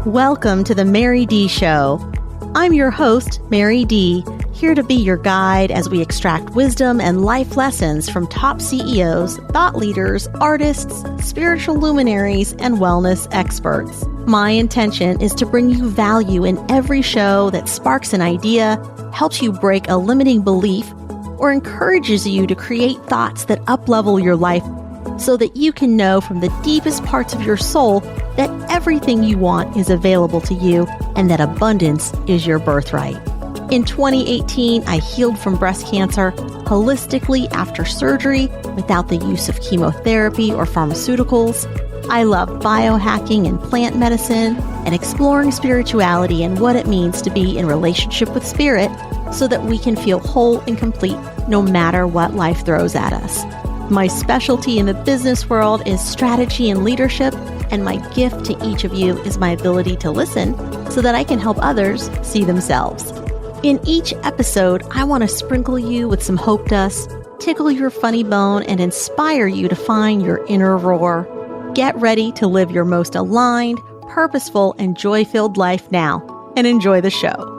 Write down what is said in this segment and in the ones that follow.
Welcome to the Mary Dee Show. I'm your host, Mary Dee, here to be your guide as we extract wisdom and life lessons from top CEOs, thought leaders, artists, spiritual luminaries, and wellness experts. My intention is to bring you value in every show that sparks an idea, helps you break a limiting belief, or encourages you to create thoughts that uplevel your life so that you can know from the deepest parts of your soul that everything you want is available to you and that abundance is your birthright. In 2018, I healed from breast cancer holistically after surgery without the use of chemotherapy or pharmaceuticals. I love biohacking and plant medicine and exploring spirituality and what it means to be in relationship with spirit so that we can feel whole and complete no matter what life throws at us. My specialty in the business world is strategy and leadership, and my gift to each of you is my ability to listen so that I can help others see themselves. In each episode, I want to sprinkle you with some hope dust, tickle your funny bone, and inspire you to find your inner roar. Get ready to live your most aligned, purposeful, and joy-filled life now, and enjoy the show.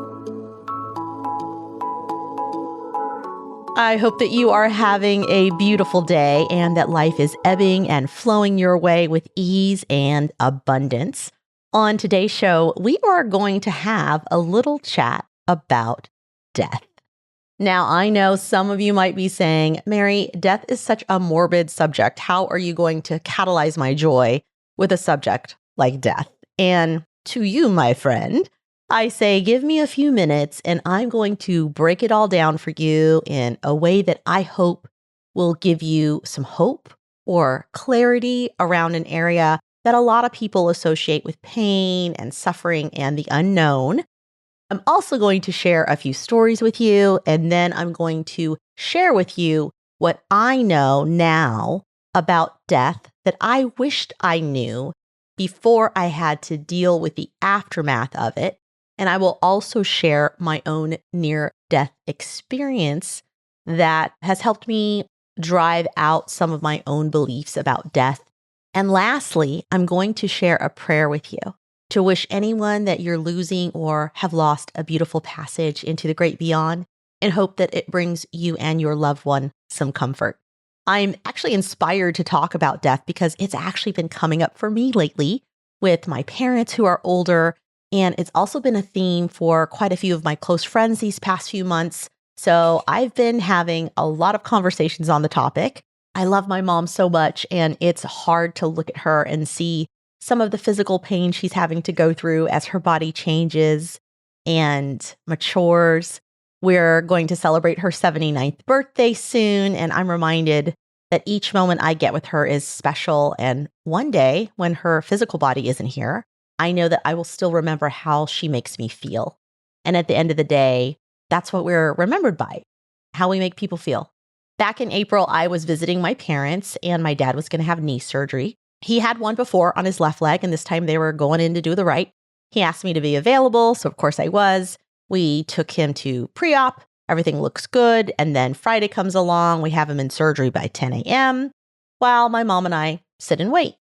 I hope that you are having a beautiful day and that life is ebbing and flowing your way with ease and abundance. On today's show, we are going to have a little chat about death. Now, I know some of you might be saying, Mary, death is such a morbid subject. How are you going to catalyze my joy with a subject like death? And to you, my friend, I say, give me a few minutes and I'm going to break it all down for you in a way that I hope will give you some hope or clarity around an area that a lot of people associate with pain and suffering and the unknown. I'm also going to share a few stories with you, and then I'm going to share with you what I know now about death that I wished I knew before I had to deal with the aftermath of it. And I will also share my own near-death experience that has helped me drive out some of my own beliefs about death. And lastly, I'm going to share a prayer with you to wish anyone that you're losing or have lost a beautiful passage into the great beyond and hope that it brings you and your loved one some comfort. I'm actually inspired to talk about death because it's actually been coming up for me lately with my parents who are older. And it's also been a theme for quite a few of my close friends these past few months. So I've been having a lot of conversations on the topic. I love my mom so much, and it's hard to look at her and see some of the physical pain she's having to go through as her body changes and matures. We're going to celebrate her 79th birthday soon, and I'm reminded that each moment I get with her is special. And one day, when her physical body isn't here, I know that I will still remember how she makes me feel. And at the end of the day, that's what we're remembered by, how we make people feel. Back in April, I was visiting my parents and my dad was going to have knee surgery. He had one before on his left leg, and this time they were going in to do the right. He asked me to be available, so of course I was. We took him to pre-op. Everything looks good. And then Friday comes along. We have him in surgery by 10 a.m. while my mom and I sit and wait.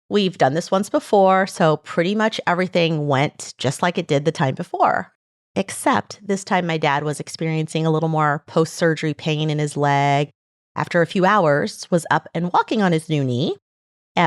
We've done this once before, so pretty much everything went just like it did the time before. Except this time my dad was experiencing a little more post-surgery pain in his leg. After a few hours, was up and walking on his new knee,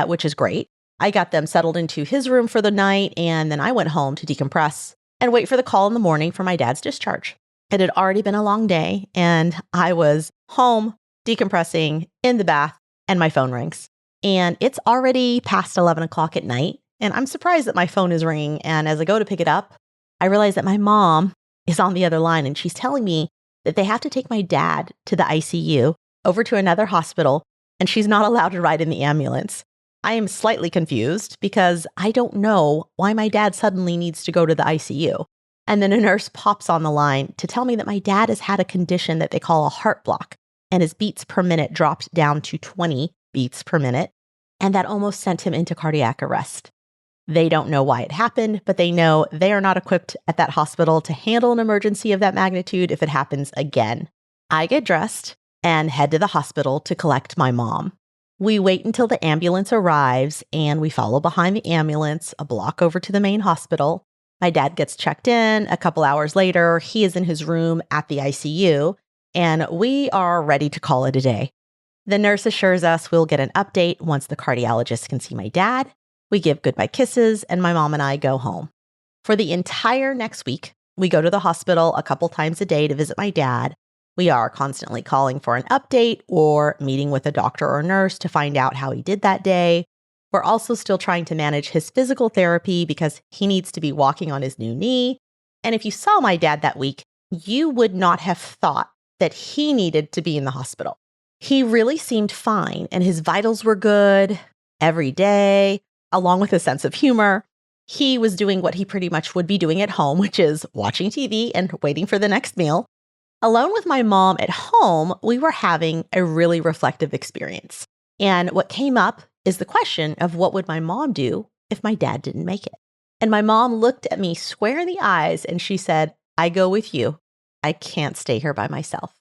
which is great. I got them settled into his room for the night, and then I went home to decompress and wait for the call in the morning for my dad's discharge. It had already been a long day, and I was home, decompressing, in the bath, and my phone rings. And it's already past 11 o'clock at night, and I'm surprised that my phone is ringing. And as I go to pick it up, I realize that my mom is on the other line, and she's telling me that they have to take my dad to the ICU over to another hospital, and she's not allowed to ride in the ambulance. I am slightly confused because I don't know why my dad suddenly needs to go to the ICU. And then a nurse pops on the line to tell me that my dad has had a condition that they call a heart block, and his beats per minute dropped down to 20 beats per minute, and that almost sent him into cardiac arrest. They don't know why it happened, but they know they are not equipped at that hospital to handle an emergency of that magnitude if it happens again. I get dressed and head to the hospital to collect my mom. We wait until the ambulance arrives and we follow behind the ambulance a block over to the main hospital. My dad gets checked in. A couple hours later, he is in his room at the ICU, and we are ready to call it a day. The nurse assures us we'll get an update once the cardiologist can see my dad. We give goodbye kisses, and my mom and I go home. For the entire next week, we go to the hospital a couple times a day to visit my dad. We are constantly calling for an update or meeting with a doctor or nurse to find out how he did that day. We're also still trying to manage his physical therapy because he needs to be walking on his new knee. And if you saw my dad that week, you would not have thought that he needed to be in the hospital. He really seemed fine and his vitals were good every day, along with a sense of humor. He was doing what he pretty much would be doing at home, which is watching TV and waiting for the next meal. Alone with my mom at home, we were having a really reflective experience. And what came up is the question of what would my mom do if my dad didn't make it? And my mom looked at me square in the eyes and she said, "I go with you. I can't stay here by myself."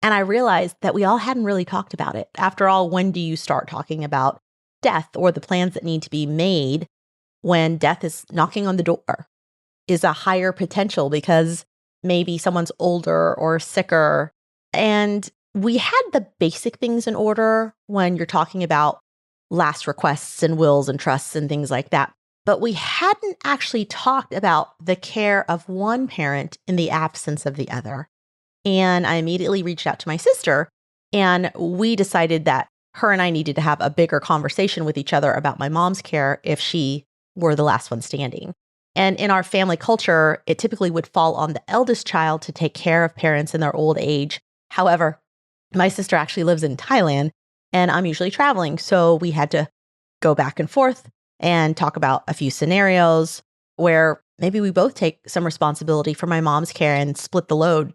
And I realized that we all hadn't really talked about it. After all, when do you start talking about death or the plans that need to be made when death is knocking on the door? Is a higher potential because maybe someone's older or sicker. And we had the basic things in order when you're talking about last requests and wills and trusts and things like that. But we hadn't actually talked about the care of one parent in the absence of the other. And I immediately reached out to my sister, and we decided that her and I needed to have a bigger conversation with each other about my mom's care if she were the last one standing. And in our family culture, it typically would fall on the eldest child to take care of parents in their old age. However, my sister actually lives in Thailand, and I'm usually traveling. So we had to go back and forth and talk about a few scenarios where maybe we both take some responsibility for my mom's care and split the load.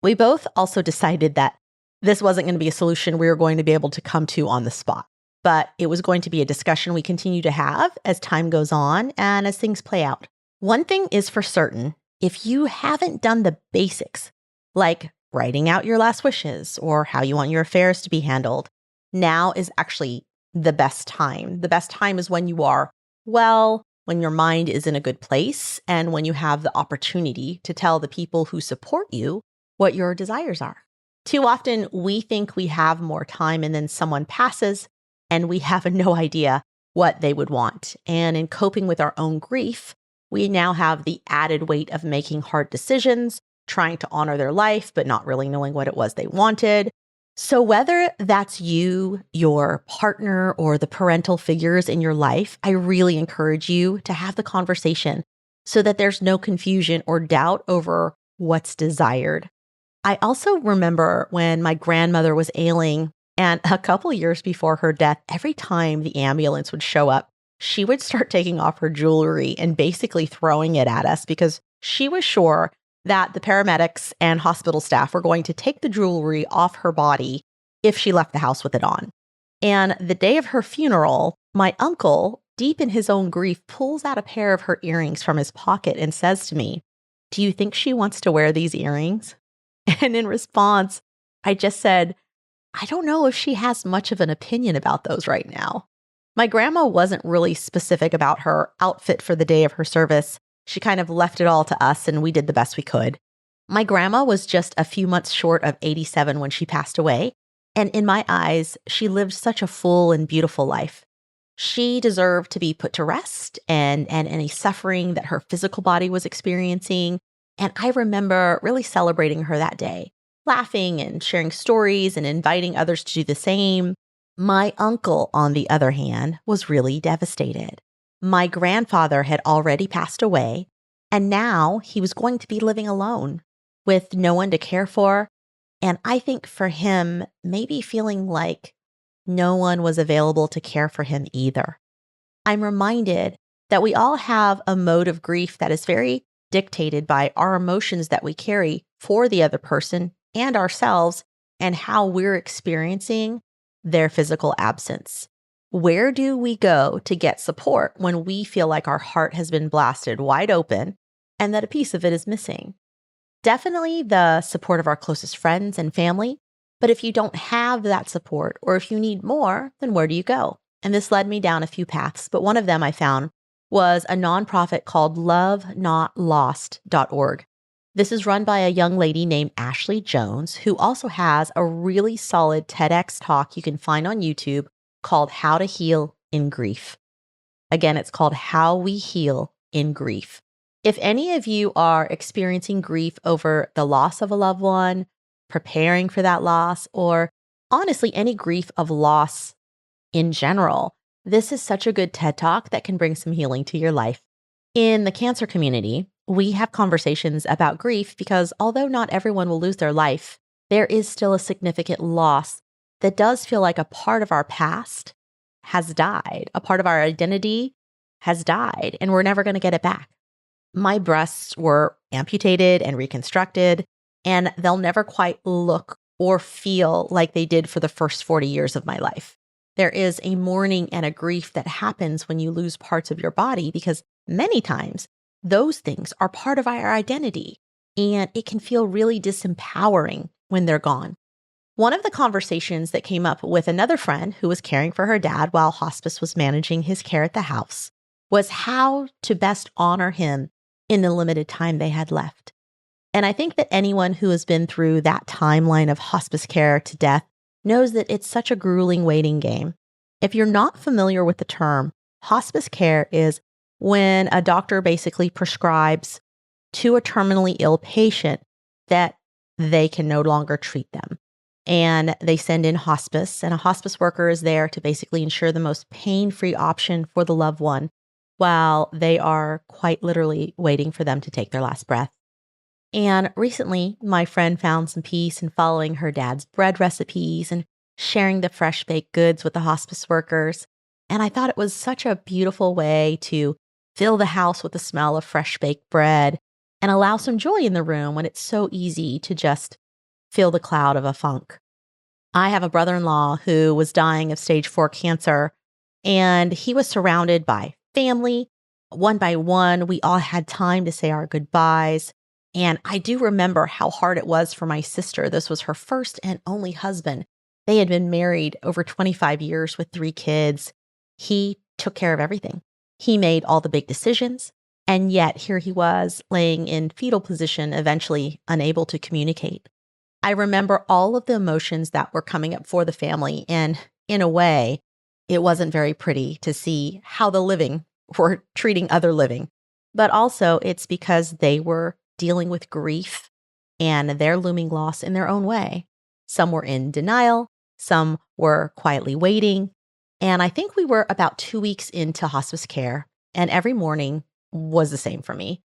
We both also decided that this wasn't going to be a solution we were going to be able to come to on the spot, but it was going to be a discussion we continue to have as time goes on and as things play out. One thing is for certain, if you haven't done the basics, like writing out your last wishes or how you want your affairs to be handled, now is actually the best time. The best time is when you are well, when your mind is in a good place, and when you have the opportunity to tell the people who support you what your desires are. Too often, we think we have more time and then someone passes and we have no idea what they would want. And in coping with our own grief, we now have the added weight of making hard decisions, trying to honor their life, but not really knowing what it was they wanted. So whether that's you, your partner, or the parental figures in your life, I really encourage you to have the conversation so that there's no confusion or doubt over what's desired. I also remember when my grandmother was ailing, and a couple years before her death, every time the ambulance would show up, she would start taking off her jewelry and basically throwing it at us because she was sure that the paramedics and hospital staff were going to take the jewelry off her body if she left the house with it on. And the day of her funeral, my uncle, deep in his own grief, pulls out a pair of her earrings from his pocket and says to me, "Do you think she wants to wear these earrings?" And in response, I just said, "I don't know if she has much of an opinion about those right now." My grandma wasn't really specific about her outfit for the day of her service. She kind of left it all to us and we did the best we could. My grandma was just a few months short of 87 when she passed away. And in my eyes, she lived such a full and beautiful life. She deserved to be put to rest and any suffering that her physical body was experiencing. And I remember really celebrating her that day, laughing and sharing stories and inviting others to do the same. My uncle, on the other hand, was really devastated. My grandfather had already passed away, and now he was going to be living alone with no one to care for. And I think for him, maybe feeling like no one was available to care for him either. I'm reminded that we all have a mode of grief that is very dictated by our emotions that we carry for the other person and ourselves and how we're experiencing their physical absence. Where do we go to get support when we feel like our heart has been blasted wide open and that a piece of it is missing? Definitely the support of our closest friends and family, But if you don't have that support, or if you need more, then where do you go? And this led me down a few paths, but one of them I found was a nonprofit called lovenotlost.org. This is run by a young lady named Ashley Jones, who also has a really solid TEDx talk you can find on YouTube called How to Heal in Grief. Again, it's called How We Heal in Grief. If any of you are experiencing grief over the loss of a loved one, preparing for that loss, or honestly, any grief of loss in general, this is such a good TED Talk that can bring some healing to your life. In the cancer community, we have conversations about grief because although not everyone will lose their life, there is still a significant loss that does feel like a part of our past has died, a part of our identity has died, and we're never going to get it back. My breasts were amputated and reconstructed, and they'll never quite look or feel like they did for the first 40 years of my life. There is a mourning and a grief that happens when you lose parts of your body because many times those things are part of our identity, and it can feel really disempowering when they're gone. One of the conversations that came up with another friend who was caring for her dad while hospice was managing his care at the house was how to best honor him in the limited time they had left. And I think that anyone who has been through that timeline of hospice care to death knows that it's such a grueling waiting game. If you're not familiar with the term, hospice care is when a doctor basically prescribes to a terminally ill patient that they can no longer treat them. And they send in hospice, and a hospice worker is there to basically ensure the most pain-free option for the loved one while they are quite literally waiting for them to take their last breath. And recently, my friend found some peace in following her dad's bread recipes and sharing the fresh baked goods with the hospice workers. And I thought it was such a beautiful way to fill the house with the smell of fresh baked bread and allow some joy in the room when it's so easy to just feel the cloud of a funk. I have a brother-in-law who was dying of stage 4 cancer, and he was surrounded by family. One by one, we all had time to say our goodbyes. And I do remember how hard it was for my sister. This was her first and only husband. They had been married over 25 years with 3 kids. He took care of everything. He made all the big decisions. And yet here he was laying in fetal position, eventually unable to communicate. I remember all of the emotions that were coming up for the family. And in a way, it wasn't very pretty to see how the living were treating other living. But also it's because they were dealing with grief and their looming loss in their own way. Some were in denial, some were quietly waiting. And I think we were about 2 weeks into hospice care, and every morning was the same for me.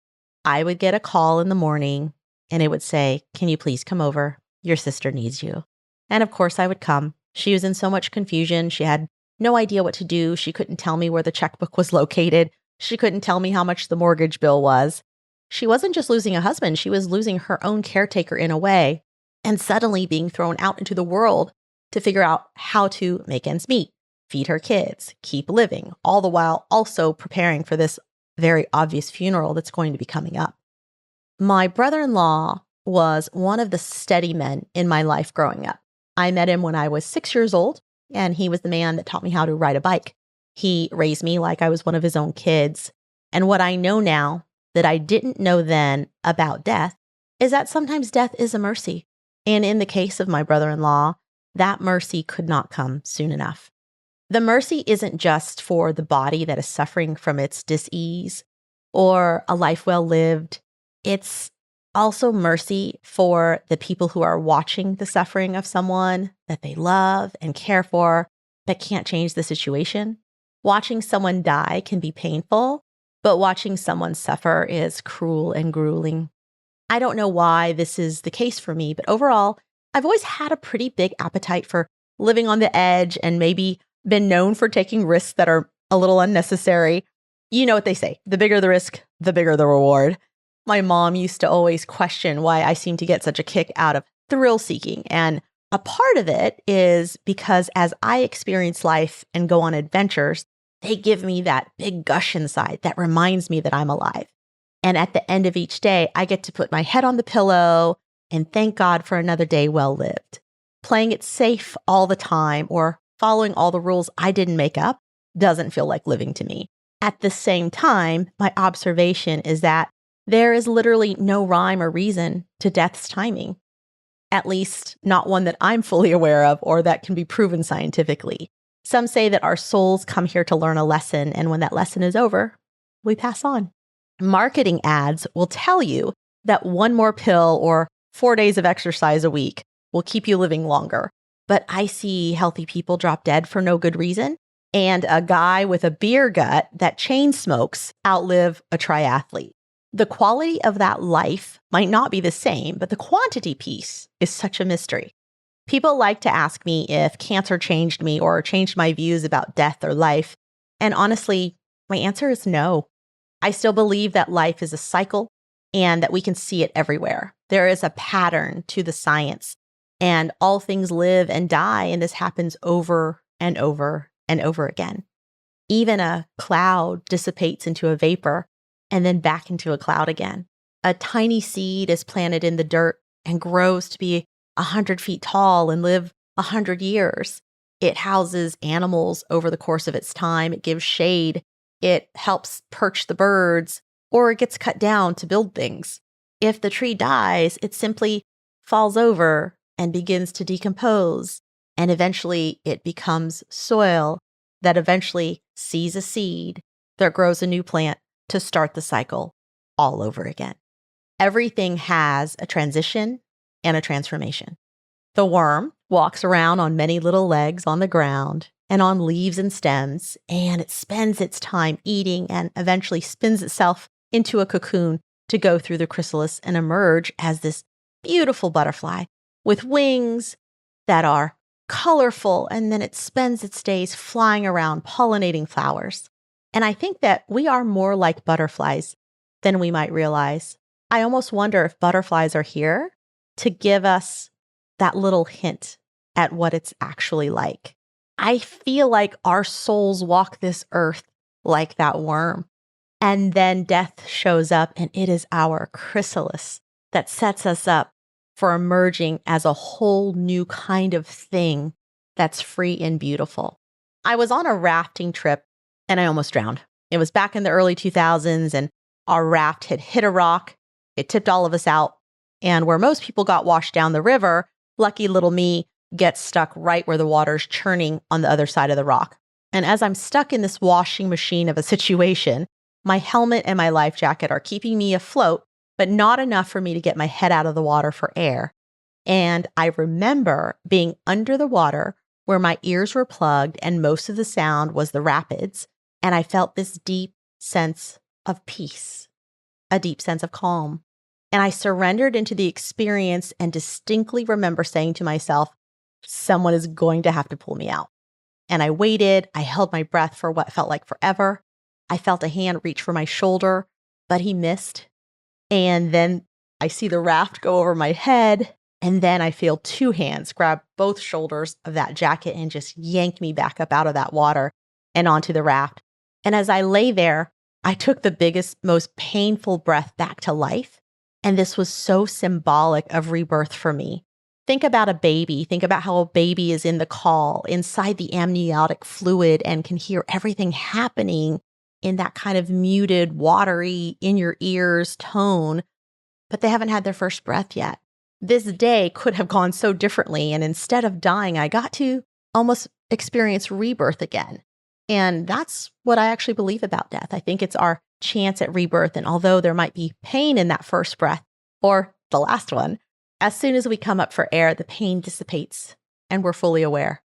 I would get a call in the morning and it would say, "Can you please come over? Your sister needs you." And of course I would come. She was in so much confusion. She had no idea what to do. She couldn't tell me where the checkbook was located. She couldn't tell me how much the mortgage bill was. She wasn't just losing a husband, she was losing her own caretaker in a way, and suddenly being thrown out into the world to figure out how to make ends meet, feed her kids, keep living, all the while also preparing for this very obvious funeral that's going to be coming up. My brother-in-law was one of the steady men in my life growing up. I met him when I was 6 years old, and he was the man that taught me how to ride a bike. He raised me like I was one of his own kids. And what I know now that I didn't know then about death is that sometimes death is a mercy. And in the case of my brother-in-law, that mercy could not come soon enough. The mercy isn't just for the body that is suffering from its dis-ease or a life well lived. It's also mercy for the people who are watching the suffering of someone that they love and care for but can't change the situation. Watching someone die can be painful, but watching someone suffer is cruel and grueling. I don't know why this is the case for me, but overall, I've always had a pretty big appetite for living on the edge and maybe been known for taking risks that are a little unnecessary. You know what they say, the bigger the risk, the bigger the reward. My mom used to always question why I seem to get such a kick out of thrill seeking. And a part of it is because as I experience life and go on adventures, they give me that big gush inside that reminds me that I'm alive. And at the end of each day, I get to put my head on the pillow and thank God for another day well lived. Playing it safe all the time or following all the rules I didn't make up doesn't feel like living to me. At the same time, my observation is that there is literally no rhyme or reason to death's timing, at least not one that I'm fully aware of or that can be proven scientifically. Some say that our souls come here to learn a lesson, and when that lesson is over, we pass on. Marketing ads will tell you that one more pill or 4 days of exercise a week will keep you living longer. But I see healthy people drop dead for no good reason, and a guy with a beer gut that chain smokes outlive a triathlete. The quality of that life might not be the same, but the quantity piece is such a mystery. People like to ask me if cancer changed me or changed my views about death or life. And honestly, my answer is no. I still believe that life is a cycle and that we can see it everywhere. There is a pattern to the science, and all things live and die, and this happens over and over and over again. Even a cloud dissipates into a vapor and then back into a cloud again. A tiny seed is planted in the dirt and grows to be 100 feet tall and live 100 years. It houses animals over the course of its time. It gives shade. It helps perch the birds, or it gets cut down to build things. If the tree dies, it simply falls over and begins to decompose, and eventually it becomes soil that eventually sees a seed that grows a new plant to start the cycle all over again. Everything has a transition and a transformation. The worm walks around on many little legs on the ground and on leaves and stems, and it spends its time eating and eventually spins itself into a cocoon to go through the chrysalis and emerge as this beautiful butterfly with wings that are colorful, and then it spends its days flying around pollinating flowers. And I think that we are more like butterflies than we might realize. I almost wonder if butterflies are here to give us that little hint at what it's actually like. I feel like our souls walk this earth like that worm. And then death shows up, and it is our chrysalis that sets us up for emerging as a whole new kind of thing that's free and beautiful. I was on a rafting trip and I almost drowned. It was back in the early 2000s, and our raft had hit a rock. It tipped all of us out. And where most people got washed down the river, lucky little me gets stuck right where the water's churning on the other side of the rock. And as I'm stuck in this washing machine of a situation, my helmet and my life jacket are keeping me afloat, but not enough for me to get my head out of the water for air. And I remember being under the water where my ears were plugged and most of the sound was the rapids. And I felt this deep sense of peace, a deep sense of calm. And I surrendered into the experience and distinctly remember saying to myself, someone is going to have to pull me out. And I waited. I held my breath for what felt like forever. I felt a hand reach for my shoulder, but he missed. And then I see the raft go over my head. And then I feel two hands grab both shoulders of that jacket and just yank me back up out of that water and onto the raft. And as I lay there, I took the biggest, most painful breath back to life. And this was so symbolic of rebirth for me. Think about a baby. Think about how a baby is in the caul, inside the amniotic fluid, and can hear everything happening in that kind of muted, watery, in your ears tone, but they haven't had their first breath yet. This day could have gone so differently, and instead of dying, I got to almost experience rebirth again. And that's what I actually believe about death. I think it's our chance at rebirth, and although there might be pain in that first breath, or the last one, as soon as we come up for air, the pain dissipates, and we're fully aware.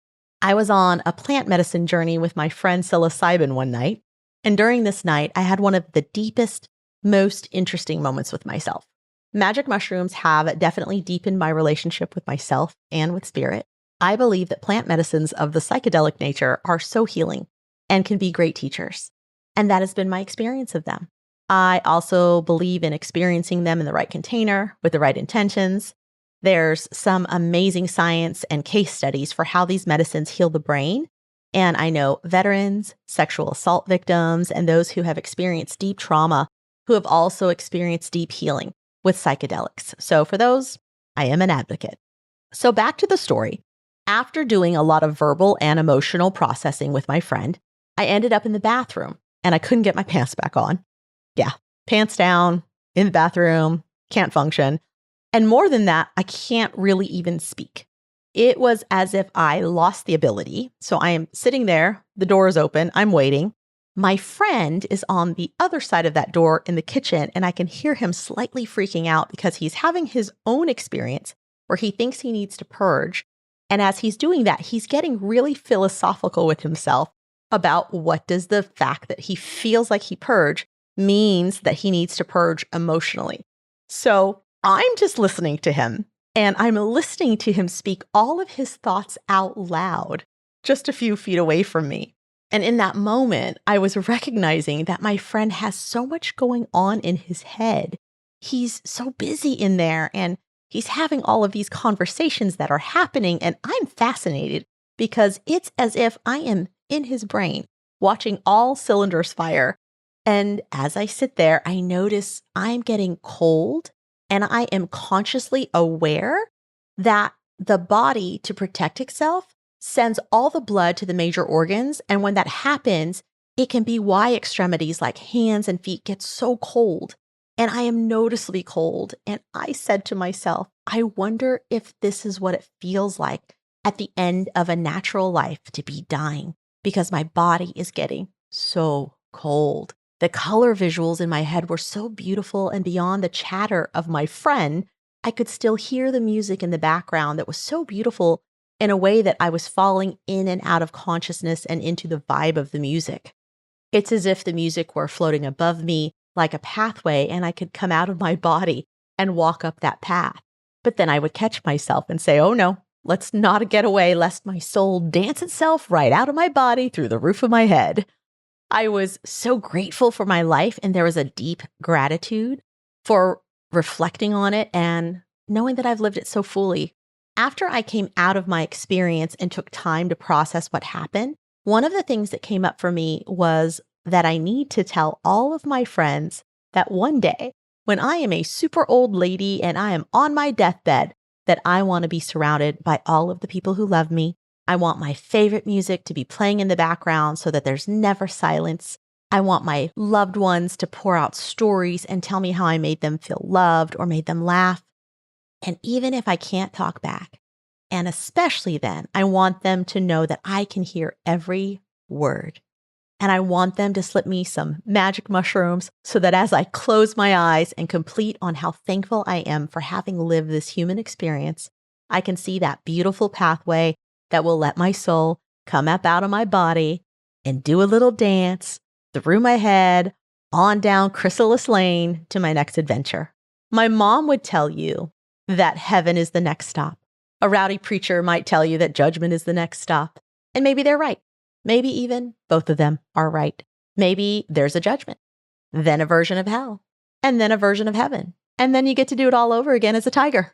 I was on a plant medicine journey with my friend psilocybin one night, and during this night, I had one of the deepest, most interesting moments with myself. Magic mushrooms have definitely deepened my relationship with myself and with spirit. I believe that plant medicines of the psychedelic nature are so healing and can be great teachers. And that has been my experience of them. I also believe in experiencing them in the right container with the right intentions. There's some amazing science and case studies for how these medicines heal the brain. And I know veterans, sexual assault victims, and those who have experienced deep trauma who have also experienced deep healing with psychedelics. So for those, I am an advocate. So back to the story. After doing a lot of verbal and emotional processing with my friend, I ended up in the bathroom and I couldn't get my pants back on. Yeah, pants down, in the bathroom, can't function. And more than that, I can't really even speak. It was as if I lost the ability. So I am sitting there, the door is open, I'm waiting. My friend is on the other side of that door in the kitchen, and I can hear him slightly freaking out because he's having his own experience where he thinks he needs to purge. And as he's doing that, he's getting really philosophical with himself about what does the fact that he feels like he purged means that he needs to purge emotionally. So I'm just listening to him, and I'm listening to him speak all of his thoughts out loud, just a few feet away from me. And in that moment, I was recognizing that my friend has so much going on in his head. He's so busy in there, and he's having all of these conversations that are happening, and I'm fascinated because it's as if I am in his brain, watching all cylinders fire. And as I sit there, I notice I'm getting cold, and I am consciously aware that the body, to protect itself, sends all the blood to the major organs. And when that happens, it can be why extremities like hands and feet get so cold. And I am noticeably cold. And I said to myself, I wonder if this is what it feels like at the end of a natural life to be dying, because my body is getting so cold. The color visuals in my head were so beautiful, and beyond the chatter of my friend, I could still hear the music in the background that was so beautiful in a way that I was falling in and out of consciousness and into the vibe of the music. It's as if the music were floating above me like a pathway, and I could come out of my body and walk up that path. But then I would catch myself and say, oh no, let's not get away lest my soul dance itself right out of my body through the roof of my head. I was so grateful for my life, and there was a deep gratitude for reflecting on it and knowing that I've lived it so fully. After I came out of my experience and took time to process what happened, one of the things that came up for me was that I need to tell all of my friends that one day, when I am a super old lady and I am on my deathbed, that I want to be surrounded by all of the people who love me. I want my favorite music to be playing in the background so that there's never silence. I want my loved ones to pour out stories and tell me how I made them feel loved or made them laugh. And even if I can't talk back, and especially then, I want them to know that I can hear every word. And I want them to slip me some magic mushrooms so that as I close my eyes and complete on how thankful I am for having lived this human experience, I can see that beautiful pathway that will let my soul come up out of my body and do a little dance through my head on down Chrysalis Lane to my next adventure. My mom would tell you that heaven is the next stop. A rowdy preacher might tell you that judgment is the next stop. And maybe they're right. Maybe even both of them are right. Maybe there's a judgment, then a version of hell, and then a version of heaven. And then you get to do it all over again as a tiger.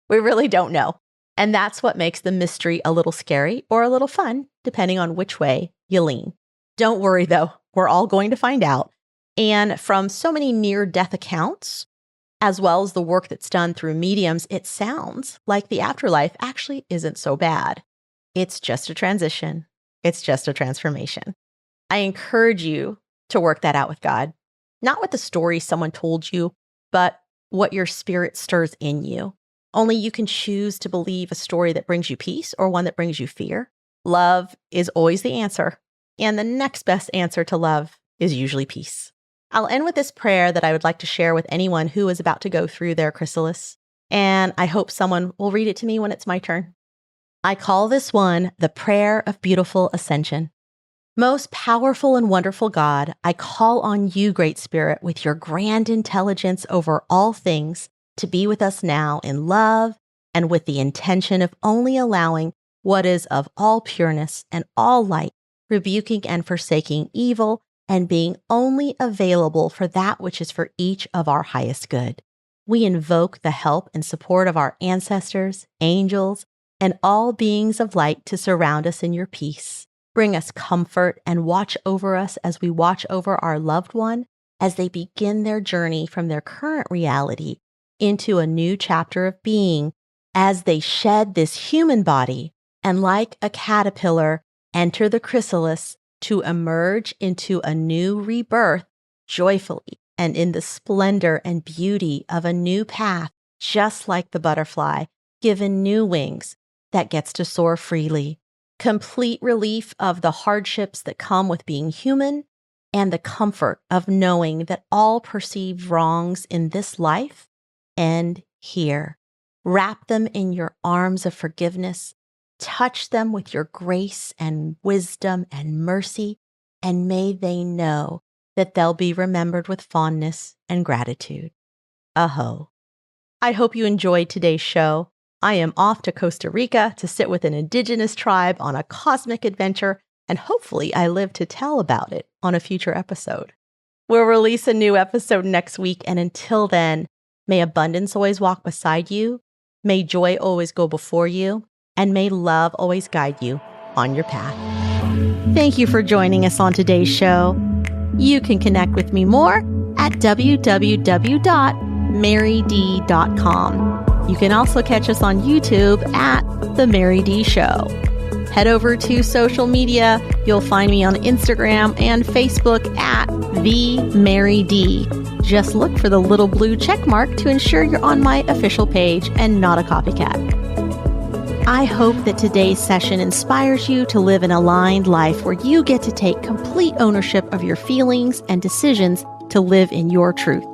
We really don't know. And that's what makes the mystery a little scary or a little fun, depending on which way you lean. Don't worry, though. We're all going to find out. And from so many near-death accounts, as well as the work that's done through mediums, it sounds like the afterlife actually isn't so bad. It's just a transition. It's just a transformation. I encourage you to work that out with God, not with the story someone told you, but what your spirit stirs in you. Only you can choose to believe a story that brings you peace or one that brings you fear. Love is always the answer. And the next best answer to love is usually peace. I'll end with this prayer that I would like to share with anyone who is about to go through their chrysalis. And I hope someone will read it to me when it's my turn. I call this one the Prayer of Beautiful Ascension. Most powerful and wonderful God, I call on you, Great Spirit, with your grand intelligence over all things, to be with us now in love and with the intention of only allowing what is of all pureness and all light, rebuking and forsaking evil, and being only available for that which is for each of our highest good. We invoke the help and support of our ancestors, angels, and all beings of light to surround us in your peace. Bring us comfort and watch over us as we watch over our loved one as they begin their journey from their current reality into a new chapter of being as they shed this human body and, like a caterpillar, enter the chrysalis to emerge into a new rebirth joyfully and in the splendor and beauty of a new path, just like the butterfly, given new wings that gets to soar freely. Complete relief of the hardships that come with being human and the comfort of knowing that all perceived wrongs in this life end here. Wrap them in your arms of forgiveness. Touch them with your grace and wisdom and mercy, and may they know that they'll be remembered with fondness and gratitude. Aho. I hope you enjoyed today's show. I am off to Costa Rica to sit with an indigenous tribe on a cosmic adventure, and hopefully I live to tell about it on a future episode. We'll release a new episode next week, and until then, may abundance always walk beside you, may joy always go before you, and may love always guide you on your path. Thank you for joining us on today's show. You can connect with me more at www.maryd.com. You can also catch us on YouTube at The Mary Dee Show. Head over to social media. You'll find me on Instagram and Facebook at The Mary Dee. Just look for the little blue check mark to ensure you're on my official page and not a copycat. I hope that today's session inspires you to live an aligned life where you get to take complete ownership of your feelings and decisions to live in your truth.